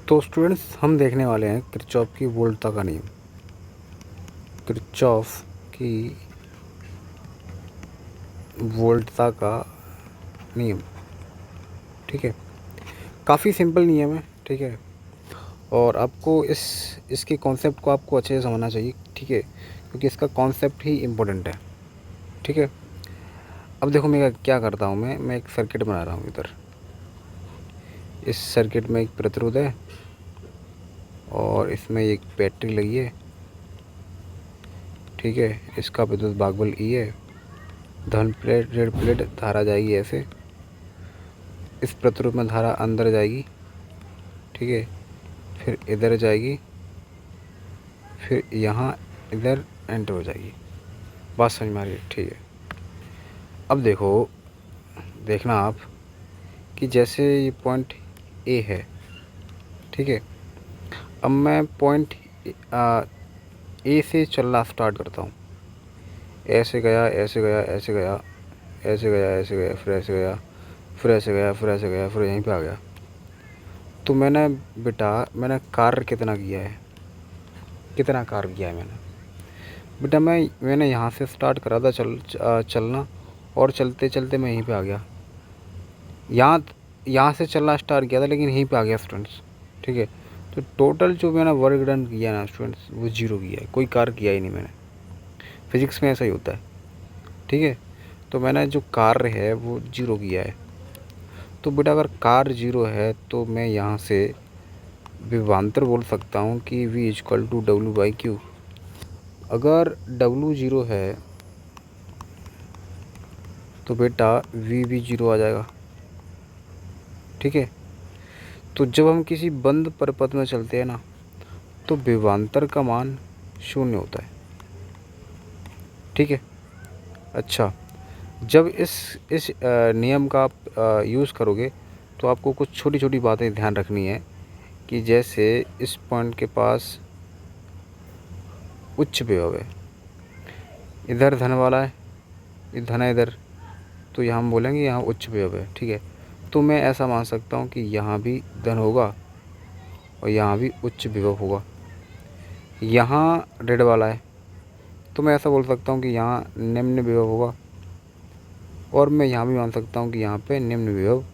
तो स्टूडेंट्स हम देखने वाले हैं किरचॉफ की वोल्टता का नियम। किरचॉफ की वोल्टता का नियम, ठीक है। काफ़ी सिंपल नियम है, ठीक है। और आपको इसके कॉन्सेप्ट को आपको अच्छे से समझना चाहिए, ठीक है, क्योंकि इसका कॉन्सेप्ट ही इम्पोर्टेंट है, ठीक है। अब देखो मैं क्या करता हूँ, मैं एक सर्किट बना रहा हूँ। इधर इस सर्किट में एक प्रतिरोध है और इसमें एक बैटरी लगी है, ठीक है। इसका विद्युत भागबल ई है। धन प्लेट ऋण प्लेट धारा जाएगी ऐसे, इस प्रतिरोध में धारा अंदर जाएगी, ठीक है, फिर इधर जाएगी, फिर यहाँ इधर एंटर हो जाएगी। बात समझ में आ रही है, ठीक है। अब देखना आप कि जैसे ये पॉइंट ए है, ठीक है। अब मैं पॉइंट ए से चलना स्टार्ट करता हूँ। ऐसे गया, ऐसे गया, ऐसे गया, ऐसे गया, ऐसे गया, फिर ऐसे गया, फिर ऐसे गया, फिर ऐसे गया, फिर यहीं पे आ गया। तो मैंने कार्य कितना किया है, बेटा मैंने यहाँ से स्टार्ट करा था चलना, और चलते चलते मैं यहीं पे आ गया। यहाँ से चलना स्टार्ट किया था लेकिन यहीं पे आ गया स्टूडेंट्स, ठीक है। तो टोटल जो मैंने वर्क डन किया ना स्टूडेंट्स, वो जीरो किया है, कोई कार्य किया ही नहीं मैंने। फिजिक्स में ऐसा ही होता है, ठीक है। तो मैंने जो कार्य है वो जीरो किया है। तो बेटा अगर कार्य जीरो है तो मैं यहाँ से विभवांतर बोल सकता हूँ कि V इक्वल टू W/Q। अगर W जीरो है तो बेटा V भी जीरो आ जाएगा, ठीक है। तो जब हम किसी बंद परिपथ में चलते हैं ना, तो विभवांतर का मान 0 होता है, ठीक है। अच्छा, जब इस नियम का आप यूज़ करोगे तो आपको कुछ छोटी छोटी बातें ध्यान रखनी है कि जैसे इस पॉइंट के पास उच्च विभव है, इधर धन वाला है, ये धन है इधर, तो यहाँ हम बोलेंगे यहाँ उच्च विभव है, ठीक है। तो मैं ऐसा मान सकता हूँ कि यहाँ भी धन होगा और यहाँ भी उच्च विभव होगा। यहाँ ऋण वाला है, तो मैं ऐसा बोल सकता हूँ कि यहाँ निम्न विभव होगा, और मैं यहाँ भी मान सकता हूँ कि यहाँ पे निम्न विभव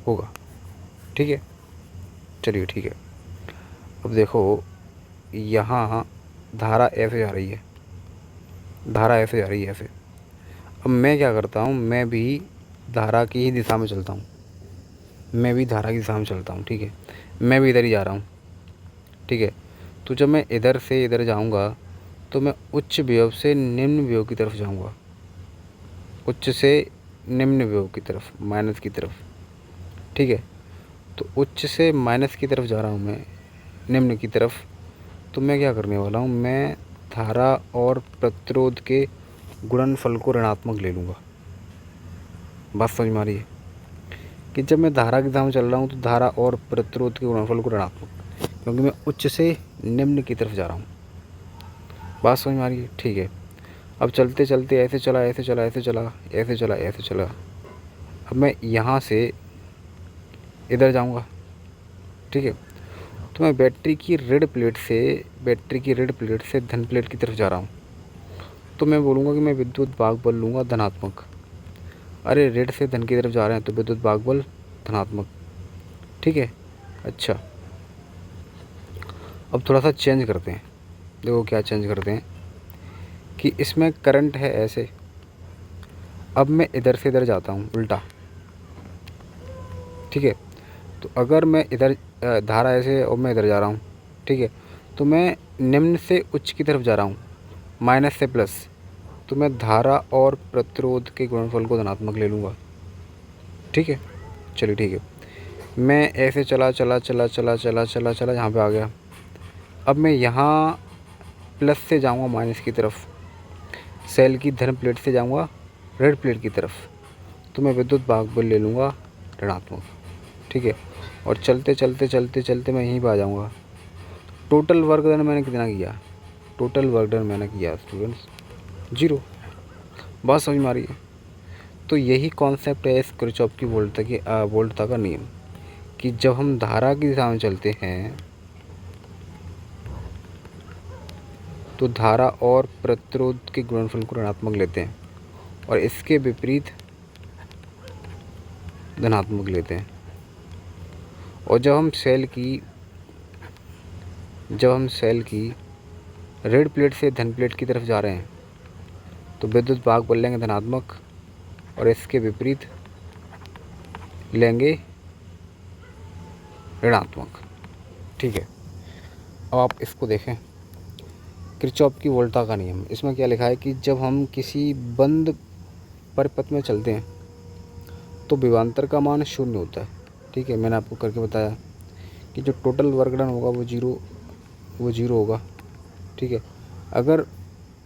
होगा, ठीक है। चलिए ठीक है। अब देखो यहाँ धारा ऐसे जा रही है, ऐसे। अब मैं क्या करता हूँ, मैं भी धारा की ही दिशा में चलता हूँ, ठीक है। मैं भी इधर ही जा रहा हूँ, ठीक है। तो जब मैं इधर से इधर जाऊँगा तो मैं उच्च विभव से निम्न विभव की तरफ जाऊँगा, उच्च से निम्न विभव की तरफ, माइनस की तरफ, ठीक है। तो उच्च से माइनस की तरफ जा रहा हूँ मैं, निम्न की तरफ। तो मैं क्या करने वाला हूँ, मैं धारा और प्रतिरोध के गुणनफल को ऋणात्मक ले लूँगा। बात समझ में आ रही है कि जब मैं धारा की दिशा में चल रहा हूँ तो धारा और प्रतिरोध के गुणनफल को ऋणात्मक, क्योंकि मैं उच्च से निम्न की तरफ जा रहा हूँ। बात समझ में आ रही है, ठीक है। अब चलते चलते ऐसे चला, ऐसे चला, ऐसे चला, ऐसे चला, ऐसे चला। अब मैं यहाँ से इधर जाऊँगा, ठीक है। तो मैं बैटरी की ऋण प्लेट से धन प्लेट की तरफ जा रहा हूँ। तो मैं बोलूँगा कि मैं विद्युत भागबल लूँगा धनात्मक। अरे ऋण से धन की तरफ जा रहे हैं तो विद्युत भागबल धनात्मक, ठीक है। अच्छा, अब थोड़ा सा चेंज करते हैं। देखो क्या चेंज करते हैं कि इसमें करंट है ऐसे, अब मैं इधर से इधर जाता हूँ उल्टा, ठीक है। तो अगर मैं इधर धारा ऐसे और मैं इधर जा रहा हूँ, ठीक है। तो मैं निम्न से उच्च की तरफ जा रहा हूँ, माइनस से प्लस। तो मैं धारा और प्रतिरोध के गुणनफल को धनात्मक ले लूँगा, ठीक है। चलिए ठीक है। मैं ऐसे चला यहाँ पे आ गया। अब मैं यहाँ प्लस से जाऊँगा माइनस की तरफ, सेल की धन प्लेट से जाऊँगा ऋण प्लेट की तरफ। तो मैं विद्युत भागबल ले लूँगा ऋणात्मक, ठीक है। और चलते मैं यहीं पर आ जाऊँगा। टोटल वर्क डन मैंने कितना किया, स्टूडेंट्स 0। बात समझ में आ रही है। तो यही कॉन्सेप्ट है इस किरचॉफ की वोल्टता का नियम, कि जब हम धारा की दिशा में चलते हैं तो धारा और प्रतिरोध के गुणनफल को ऋणात्मक लेते हैं और इसके विपरीत धनात्मक लेते हैं। और जब हम सेल की ऋण प्लेट से धन प्लेट की तरफ जा रहे हैं तो विद्युत भाग बल लेंगे धनात्मक और इसके विपरीत लेंगे ऋणात्मक। ठीक है, अब आप इसको देखें, किरचॉफ की वोल्टा का नियम। इसमें क्या लिखा है कि जब हम किसी बंद परिपथ में चलते हैं तो विभवांतर का मान 0 होता है। ठीक है, मैंने आपको करके बताया कि जो टोटल वर्कडन होगा वो जीरो होगा। ठीक है, अगर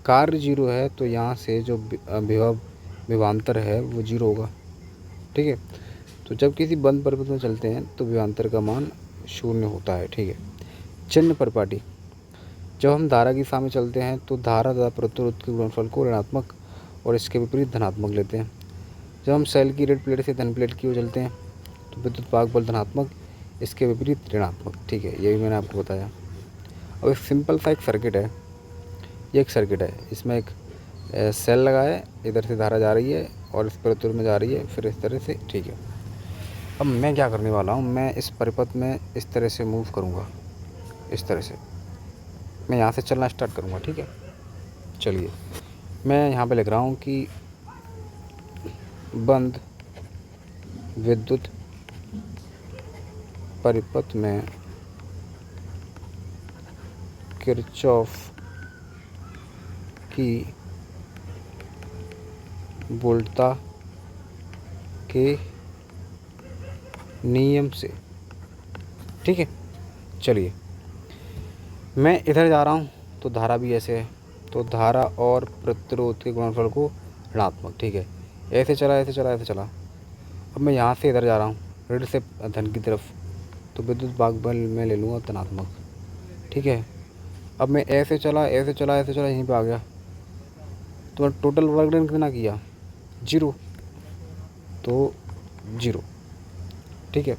कार्य 0 है तो यहाँ से जो विभवांतर है वो 0 होगा। ठीक है, तो जब किसी बंद परिपथ में चलते हैं तो विभवांतर का मान 0 होता है। ठीक है, चिन्ह परिपाटी। जब हम धारा की दिशा में चलते हैं तो धारा तथा प्रतिरोध के गुणनफल को ऋणात्मक और इसके विपरीत धनात्मक लेते हैं। जब हम सेल की ऋण प्लेट से धन प्लेट की ओर चलते हैं तो विद्युत भाग बल धनात्मक, इसके विपरीत ऋणात्मक। ठीक है, ये भी मैंने आपको बताया। अब एक सिंपल सा एक सर्किट है, ये एक सर्किट है, इसमें एक सेल लगा है, इधर से धारा जा रही है और इस प्रतिरोध में जा रही है, फिर इस तरह से। ठीक है, अब मैं क्या करने वाला हूँ, मैं इस परिपथ में इस तरह से मूव करूँगा, इस तरह से मैं यहाँ से चलना स्टार्ट करूँगा। ठीक है, चलिए मैं यहाँ पे लिख रहा हूँ कि बंद विद्युत परिपथ में किरचॉफ की वोल्टा के नियम से। ठीक है, चलिए मैं इधर जा रहा हूँ तो धारा भी ऐसे है, तो धारा और प्रतिरोध के गुणनफल को ऋणात्मक। ठीक है, ऐसे चला ऐसे चला ऐसे चला। अब मैं यहाँ से इधर जा रहा हूँ ऋण से धन की तरफ, तो विद्युत भाग बल में ले लूँगा धनात्मक। ठीक है, अब मैं ऐसे चला ऐसे चला ऐसे चला, यहीं पे आ गया, तो मैं टोटल वर्क डन कितना किया, 0, तो 0। ठीक है,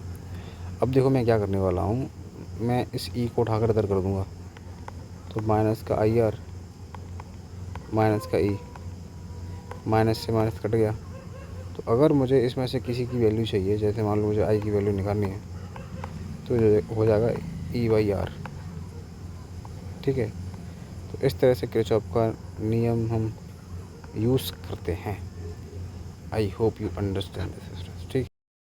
अब देखो मैं क्या करने वाला हूँ, मैं इस ई को उठाकर इधर कर दूँगा, तो माइनस का IR माइनस का ई, माइनस से माइनस कट गया। तो अगर मुझे इसमें से किसी की वैल्यू चाहिए, जैसे मान लो मुझे आई की वैल्यू निकालनी है, तो हो जाएगा E/R। ठीक है, तो इस तरह से किरचॉफ का नियम हम यूज़ करते हैं। I hope you understand this.